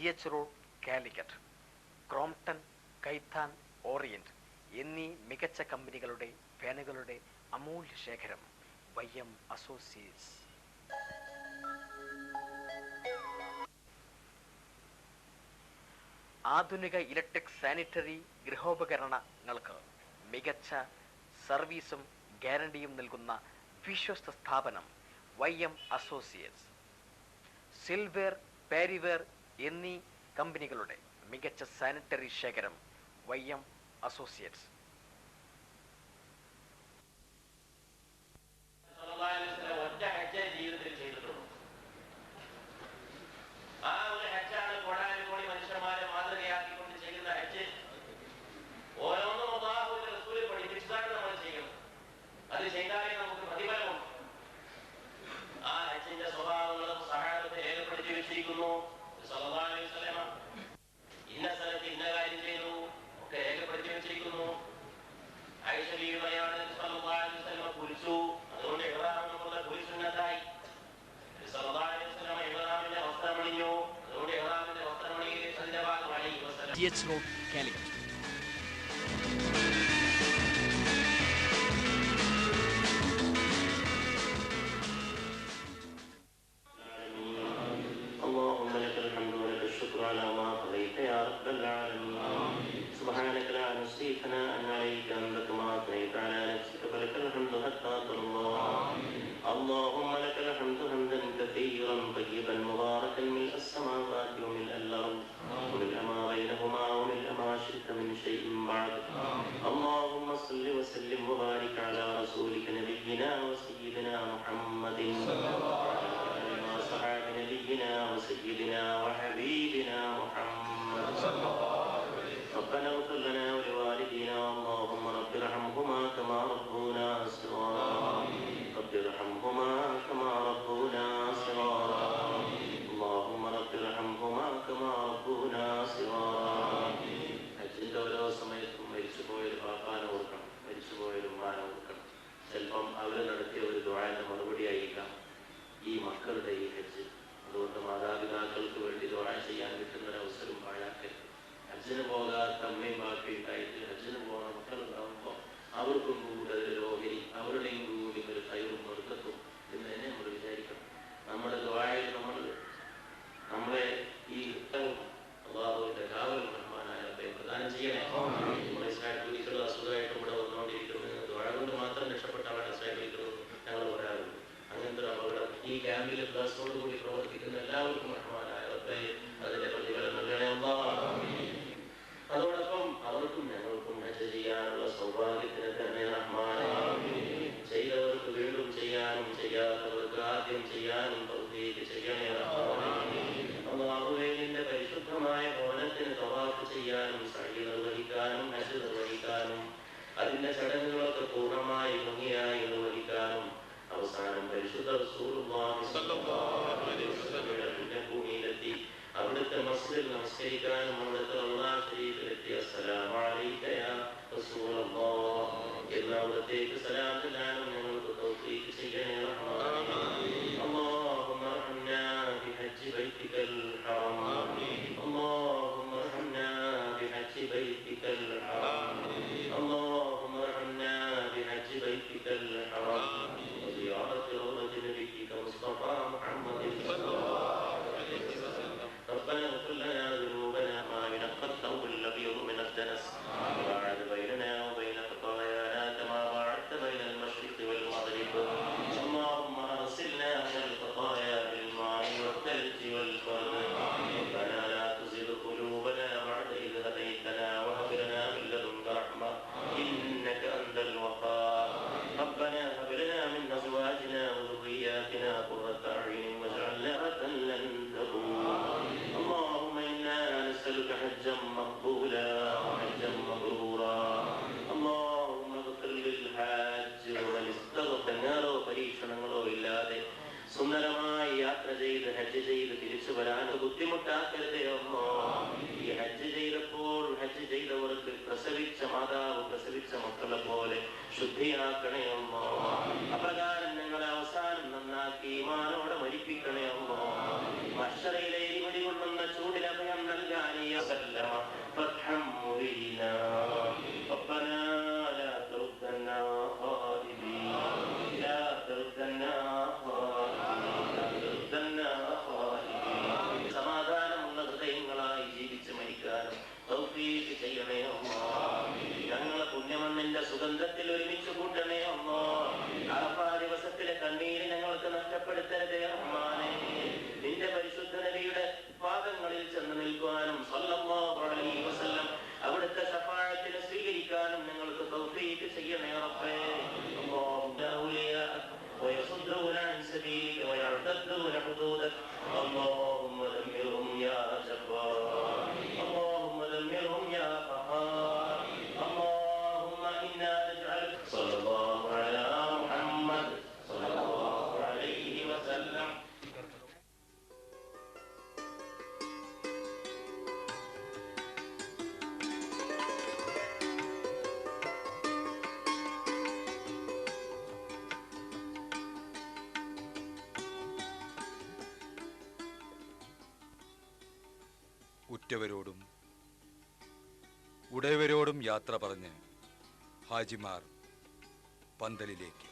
GH road, Calicut. Crompton, Khaitan, Orient എന്നീ മികച്ച കമ്പനികളുടെ ഫാനുകളുടെ അമൂല്യ ശേഖരം YM അസോസിയേറ്റ്സ്. ആധുനിക ഇലക്ട്രിക് സാനിറ്ററി ഗൃഹോപകരണങ്ങൾക്ക് മികച്ച സർവീസും ഗ്യാരണ്ടിയും നൽകുന്ന വിശ്വസ്ത സ്ഥാപനം YM അസോസിയേറ്റ്സ്. സിൽവെയർ, പാരിവെയർ എന്നീ കമ്പനികളുടെ മികച്ച സാനിറ്ററി ശേഖരം YM അസോസിയേറ്റ്സ്. അത് ചെയ്താലേ നമുക്ക് പ്രതിഫലമുണ്ട്. ആ ഹജ്ജിന്റെ സ്വഭാവങ്ങളും സഹാബത്തെ രേഖപ്പെടുത്തി വെച്ചിരിക്കുന്നു. സല്ലല്ലാഹു അലൈഹി വസല്ലം ഇന്ന സ്ഥലത്ത് ഇന്ന കാര്യം ചെയ്തു ഒക്കെ രേഖപ്പെടുത്തി വെച്ചിരിക്കുന്നു. ആയിഷ ബീവിയാണ് സല്ലല്ലാഹു അലൈഹി വസല്ലം കുളിച്ചു, അതുകൊണ്ട് ഇഹ്റാമിനുള്ള കുളി സുന്നത്തായി. സല്ലല്ലാഹു അലൈഹി വസല്ലം ഇഹ്റാമിന്റെ വസ്ത്രമണിഞ്ഞു, അതുകൊണ്ട് ഇഹ്റാമിന്റെ വസ്ത്രമണിയിൽ അതിന്റെ ഭാഗമായി GH റോഡ്, കാലിക്കറ്റ്. اللهم لك الحمد ولك الشكر على ما قضيت يا رب العالمين. سبحانك لا نحصي ثناء عليك أنت كما أثنيت على نفسك فلك الحمد حتى ترضى. اللهم لك الحمد حمدا كثيرا طيبا مباركا ملء السماوات وملء الأرض وملء ما بينهما وملء ما شئت من شيء بعد. اللهم صل وسلم وبارك على رسولك نبينا وسيدنا محمد وصحاب نبينا وسيدنا وحبيبنا محمد. ربنا اغفر لنا ولوالدينا اللهم رب ارحمهما كما ربونا صغارا. رب ارحمهما كما ربونا صغارا. اللهم رب ارحمهما كما ربونا صغارا. ഹജ്ജിന്റെ ഓരോ സമയത്തും മരിച്ചുപോയൊരു പാപ്പാനെ ഓർക്കണം, മരിച്ചുപോയൊരു ഉമ്മാനെ ഓർക്കണം. ചിലപ്പം അവർ നടത്തിയ ഒരു ദുആന്റെ മറുപടിയായിരിക്കാം ഈ മക്കളുടെ ഈ ഹജ്ജ്. അതുകൊണ്ട് മാതാപിതാക്കൾക്ക് വേണ്ടി ദുആ ചെയ്യാൻ കിട്ടുന്നൊരവസരം പാഴാക്കരുത്. ഹജ്ജിന് പോകാത്ത അമ്മയും ബാക്കി ഉണ്ടായിട്ട് ഹജ്ജിന് പോകുന്ന മക്കളുണ്ടാകുമ്പോൾ അവർക്കും കൂടെ ഒരു ഓഹരി, അവരുടെയും കൂടി ഒരു കൈവും കൊടുക്കത്തും എന്ന് തന്നെ നമ്മൾ വിചാരിക്കണം. നമ്മുടെ ദുആയിൽ നമ്മളെ ഈ അല്ലാഹുവിന്റെ കാവൽ റഹ്മാനായ റബ്ബേ പ്രദാനം ചെയ്യണേ. നമ്മളെ ഇസ്രായേൽ അസുഖമായിട്ട് ഇവിടെ വന്നുകൊണ്ടിരിക്കുന്നത് ദുആ കൊണ്ട് മാത്രം രക്ഷപ്പെട്ടാണ് ഇസ്രായേൽ ഞങ്ങൾ പറയാറുണ്ട്. അങ്ങനത്തെ ഒരു അപകടം ഈ ക്യാമ്പിൽ കൂടി പ്രവർത്തിക്കുന്ന എല്ലാവർക്കും റഹ്മാനായ റബ്ബേ അതിന്റെ പ്രതിഫലം നൽകണേ അല്ലാഹ്. അതോടൊപ്പം അവർക്കും ഞങ്ങൾക്കും ഹജ്ജ് ചെയ്യാനുള്ള സൗഭാഗ്യത്തിന് തന്നെ റഹ്മാനേ. ചെയ്തവർക്ക് വീണ്ടും ചെയ്യാനും ചെയ്യാത്തവർക്ക് ആദ്യം ചെയ്യാനും തൗഫീഖ് ചെയ്യണേ റഹ്മാനേ. അല്ലാഹുവേ നിന്റെ പരിശുദ്ധമായ ഭവനത്തിന് തവാഫ് ചെയ്യാനും സഅയ് നിർവഹിക്കാനും ഹജ്ജ് നിർവഹിക്കാനും അതിന്റെ ചടങ്ങുകളൊക്കെ പൂർണ്ണമായി ഭംഗിയായി നിർവഹിക്കാനും അവസാനം പരിശുദ്ധ റസൂലുള്ളാഹി സ്വല്ലല്ലാഹു അലൈഹി വസല്ലം ഭൂമിയിലെത്തി അവിടുത്തെ മസ്ജിദിൽ നമസ്കരിക്കാനും അവിടുത്തെ റൗളാ ശരീഫിലെത്തി അസ്സലാമു അലൈക യാ റസൂലല്ലാഹ് എന്ന അവിടത്തേക്ക് സലാം ചൊല്ലാനും ഞങ്ങൾക്ക് തൗഫീഖ് ചെയ്യണേ റഹ്മാനേ. اللهم ارحمنا بحج بيتك الحرام. اللهم ارحمنا بحج بيتك الحرام. اللهم ارحمنا بحج بيتك الحرام وزيارة روضة نبيك مصطفى محمد صلى الله عليه وسلم. ربنا اغفر لنا ذنوبنا ما ينقى الثوب الأبيض من الدنس وباعد بيننا وبين خطايانا كما باعدت بين المشرق والمغرب. اللهم اغسلنا من الخطايا بالماء والثلج والبرد. ربنا لا تزغ قلوبنا بعد إذ هديتنا وهب لنا من لدنك رحمة إنك أنت الوهاب. ربنا هب لنا من أزواجنا وذرياتنا قرة أعين واجعلنا لن تقول. اللهم إنا نسألك حجا مقبولا وحجا مبرورا. اللهم اغفر للحاج ومن استغفر نارو പരീക്ഷണങ്ങളോ ഇല്ലാതെ സുന്ദരമായി യാത്ര ചെയ്ത് ഹജ്ജ് ചെയ്ത് തിരിച്ചു വരാൻ ബുദ്ധിമുട്ടാക്കരുതേ അല്ലാഹ്. ഈ ഹജ്ജ് ചെയ്തപ്പോൾ ഹജ്ജ് ചെയ്തവർക്ക് പ്രസവിച്ച മാതാവ് പ്രസവിച്ച മക്കളെ പോലെ ശുദ്ധിയാക്കണേ അല്ലാഹ്. അപ്രകാരം ഞങ്ങളെ അവസാനം നന്നാക്കി ഈമാനോടെ മരിപ്പിക്കണേ അല്ലാഹ്. മഹ്ശറയിലെ എരിമതി കൊള്ളുന്ന ചൂടിൽ അഭയം നിന്റെ സുഗന്ധത്തിൽ ഒരുമിച്ച് കൂട്ടണേ അല്ലാ. അറഫാ ദിവസത്തിലെ കണ്ണീര് ഞങ്ങൾക്ക് നഷ്ടപ്പെടുത്തരുതേ റഹ്മാനേ. നിന്റെ പരിശുദ്ധ നബിയുടെ പാദങ്ങളിൽ ചെന്ന് നിൽക്കുവാനും സല്ലല്ലാഹു അലൈഹി വസല്ലം അവിടുത്തെ ശഫാഅത്തിനെ സ്വീകരിക്കാനും ഞങ്ങൾക്ക് തൗഫീഖ് ചെയ്യണേ റബ്ബേ. ويصدون عن سبيلك ويرتدون حدودك اللهم دمرهم يا جبار اللهم دمرهم يا قهار اللهم إنا نجعلك صلى الله على محمد صلى الله عليه وسلم. ഉറ്റവരോടും ഉടയവരോടും യാത്ര പറഞ്ഞ് ഹാജിമാർ പന്തലിലേക്ക്.